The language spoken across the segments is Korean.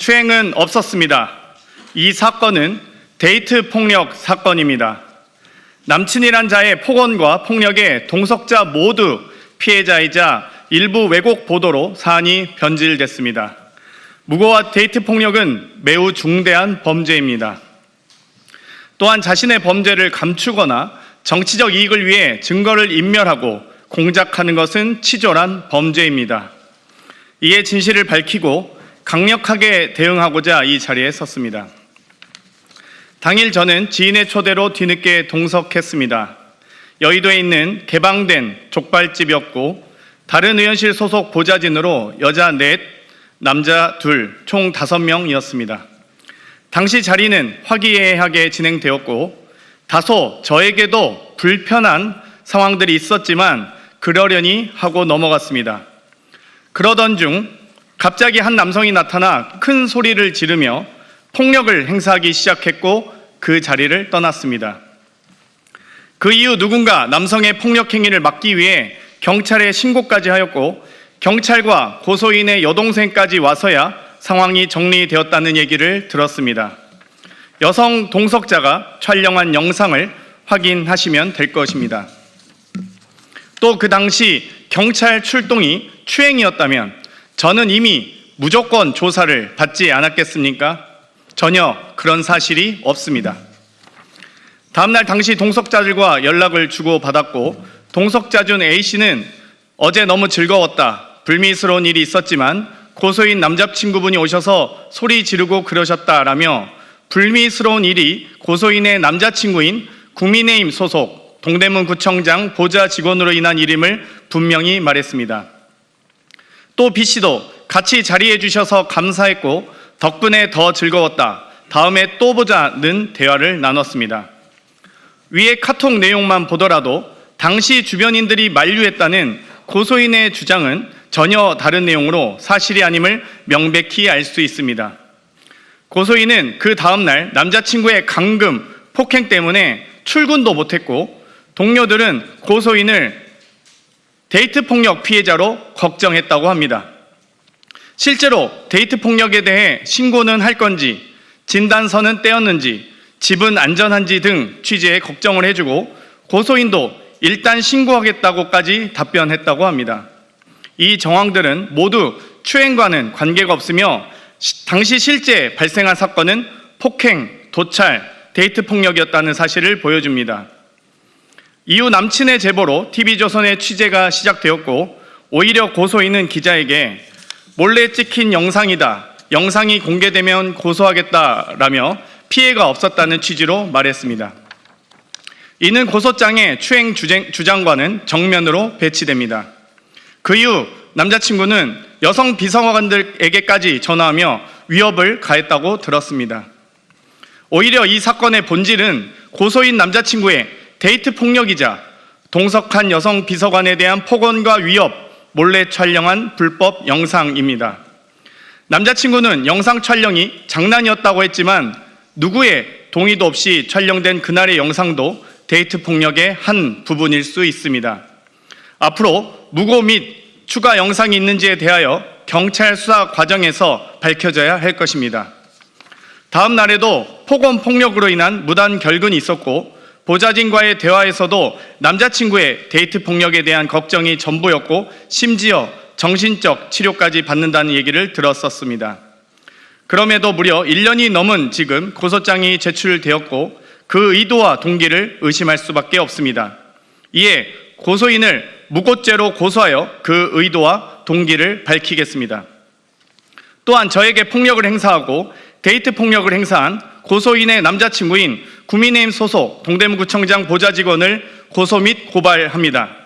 추행은 없었습니다. 이 사건은 데이트 폭력 사건입니다. 남친이란 자의 폭언과 폭력에 동석자 모두 피해자이자 일부 왜곡 보도로 사안이 변질됐습니다. 무고와 데이트 폭력은 매우 중대한 범죄입니다. 또한 자신의 범죄를 감추거나 정치적 이익을 위해 증거를 인멸하고 공작하는 것은 치졸한 범죄입니다. 이에 진실을 밝히고 강력하게 대응하고자 이 자리에 섰습니다. 당일 저는 지인의 초대로 뒤늦게 동석했습니다. 여의도에 있는 개방된 족발집이었고 다른 의원실 소속 보좌진으로 여자 4, 남자 2, 총 5명이었습니다. 당시 자리는 화기애애하게 진행되었고 다소 저에게도 불편한 상황들이 있었지만 그러려니 하고 넘어갔습니다. 그러던 중 갑자기 한 남성이 나타나 큰 소리를 지르며 폭력을 행사하기 시작했고 그 자리를 떠났습니다. 그 이후 누군가 남성의 폭력 행위를 막기 위해 경찰에 신고까지 하였고 경찰과 고소인의 여동생까지 와서야 상황이 정리되었다는 얘기를 들었습니다. 여성 동석자가 촬영한 영상을 확인하시면 될 것입니다. 또 그 당시 경찰 출동이 추행이었다면 저는 이미 무조건 조사를 받지 않았겠습니까? 전혀 그런 사실이 없습니다. 다음날 당시 동석자들과 연락을 주고받았고 동석자 중 A씨는 어제 너무 즐거웠다. 불미스러운 일이 있었지만 고소인 남자친구분이 오셔서 소리 지르고 그러셨다라며 불미스러운 일이 고소인의 남자친구인 국민의힘 소속 동대문 구청장 보좌 직원으로 인한 일임을 분명히 말했습니다. 또 B씨도 같이 자리해 주셔서 감사했고 덕분에 더 즐거웠다. 다음에 또 보자는 대화를 나눴습니다. 위의 카톡 내용만 보더라도 당시 주변인들이 만류했다는 고소인의 주장은 전혀 다른 내용으로 사실이 아님을 명백히 알 수 있습니다. 고소인은 그 다음날 남자친구의 감금, 폭행 때문에 출근도 못했고 동료들은 고소인을 데이트 폭력 피해자로 걱정했다고 합니다. 실제로 데이트 폭력에 대해 신고는 할 건지, 진단서는 떼었는지, 집은 안전한지 등 취재에 걱정을 해주고 고소인도 일단 신고하겠다고까지 답변했다고 합니다. 이 정황들은 모두 추행과는 관계가 없으며 당시 실제 발생한 사건은 폭행, 도찰, 데이트 폭력이었다는 사실을 보여줍니다. 이후 남친의 제보로 TV조선의 취재가 시작되었고 오히려 고소인은 기자에게 몰래 찍힌 영상이다. 영상이 공개되면 고소하겠다라며 피해가 없었다는 취지로 말했습니다. 이는 고소장의 추행 주장과는 정면으로 배치됩니다. 그 이후 남자친구는 여성 비서관들에게까지 전화하며 위협을 가했다고 들었습니다. 오히려 이 사건의 본질은 고소인 남자친구의 데이트 폭력이자 동석한 여성 비서관에 대한 폭언과 위협, 몰래 촬영한 불법 영상입니다. 남자친구는 영상 촬영이 장난이었다고 했지만 누구의 동의도 없이 촬영된 그날의 영상도 데이트 폭력의 한 부분일 수 있습니다. 앞으로 무고 및 추가 영상이 있는지에 대하여 경찰 수사 과정에서 밝혀져야 할 것입니다. 다음 날에도 폭언 폭력으로 인한 무단 결근이 있었고 보좌진과의 대화에서도 남자친구의 데이트 폭력에 대한 걱정이 전부였고 심지어 정신적 치료까지 받는다는 얘기를 들었었습니다. 그럼에도 무려 1년이 넘은 지금 고소장이 제출되었고 그 의도와 동기를 의심할 수밖에 없습니다. 이에 고소인을 무고죄로 고소하여 그 의도와 동기를 밝히겠습니다. 또한 저에게 폭력을 행사하고 데이트 폭력을 행사한 고소인의 남자친구인 국민의힘 소속 동대문구청장 보좌 직원을 고소 및 고발합니다.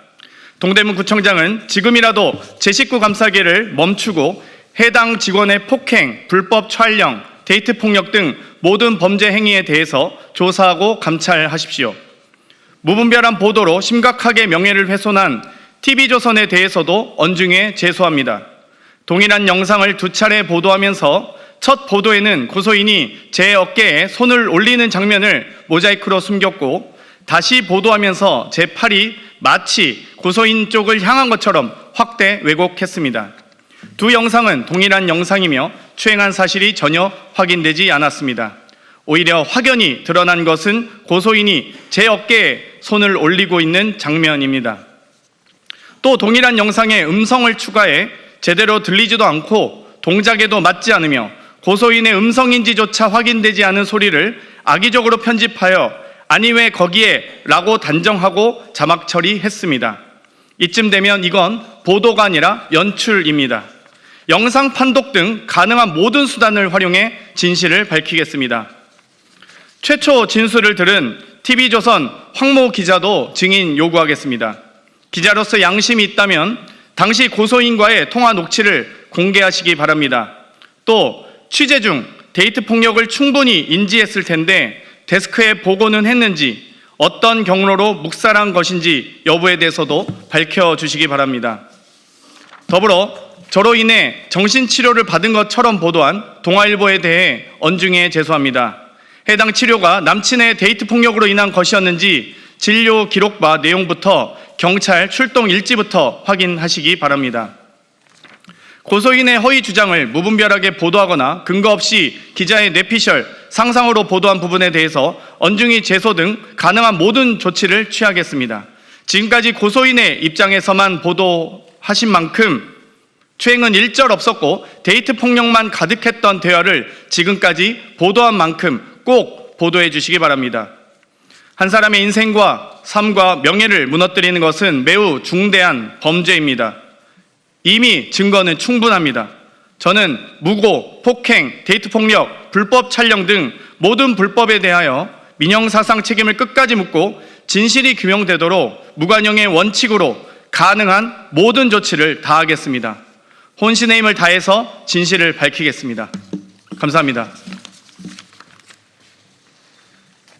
동대문구청장은 지금이라도 제 식구 감싸기를 멈추고 해당 직원의 폭행, 불법 촬영, 데이트 폭력 등 모든 범죄 행위에 대해서 조사하고 감찰하십시오. 무분별한 보도로 심각하게 명예를 훼손한 TV조선에 대해서도 엄중히 제소합니다. 동일한 영상을 2차례 보도하면서 첫 보도에는 고소인이 제 어깨에 손을 올리는 장면을 모자이크로 숨겼고 다시 보도하면서 제 팔이 마치 고소인 쪽을 향한 것처럼 확대 왜곡했습니다. 두 영상은 동일한 영상이며 추행한 사실이 전혀 확인되지 않았습니다. 오히려 확연히 드러난 것은 고소인이 제 어깨에 손을 올리고 있는 장면입니다. 또 동일한 영상에 음성을 추가해 제대로 들리지도 않고 동작에도 맞지 않으며 고소인의 음성인지조차 확인되지 않은 소리를 악의적으로 편집하여 아니 왜 거기에 라고 단정하고 자막 처리했습니다. 이쯤 되면 이건 보도가 아니라 연출입니다. 영상 판독 등 가능한 모든 수단을 활용해 진실을 밝히겠습니다. 최초 진술을 들은 TV조선 황모 기자도 증인 요구하겠습니다. 기자로서 양심이 있다면 당시 고소인과의 통화 녹취를 공개하시기 바랍니다. 또 취재 중 데이트 폭력을 충분히 인지했을 텐데 데스크에 보고는 했는지, 어떤 경로로 묵살한 것인지 여부에 대해서도 밝혀주시기 바랍니다. 더불어 저로 인해 정신치료를 받은 것처럼 보도한 동아일보에 대해 언중에 제소합니다. 해당 치료가 남친의 데이트 폭력으로 인한 것이었는지 진료 기록과 내용부터 경찰 출동 일지부터 확인하시기 바랍니다. 고소인의 허위 주장을 무분별하게 보도하거나 근거 없이 기자의 뇌피셜, 상상으로 보도한 부분에 대해서 언중이 제소 등 가능한 모든 조치를 취하겠습니다. 지금까지 고소인의 입장에서만 보도하신 만큼 추행은 일절 없었고 데이트 폭력만 가득했던 대화를 지금까지 보도한 만큼 꼭 보도해 주시기 바랍니다. 한 사람의 인생과 삶과 명예를 무너뜨리는 것은 매우 중대한 범죄입니다. 이미 증거는 충분합니다. 저는 무고, 폭행, 데이트 폭력, 불법 촬영 등 모든 불법에 대하여 민형사상 책임을 끝까지 묻고 진실이 규명되도록 무관용의 원칙으로 가능한 모든 조치를 다하겠습니다. 혼신의 힘을 다해서 진실을 밝히겠습니다. 감사합니다.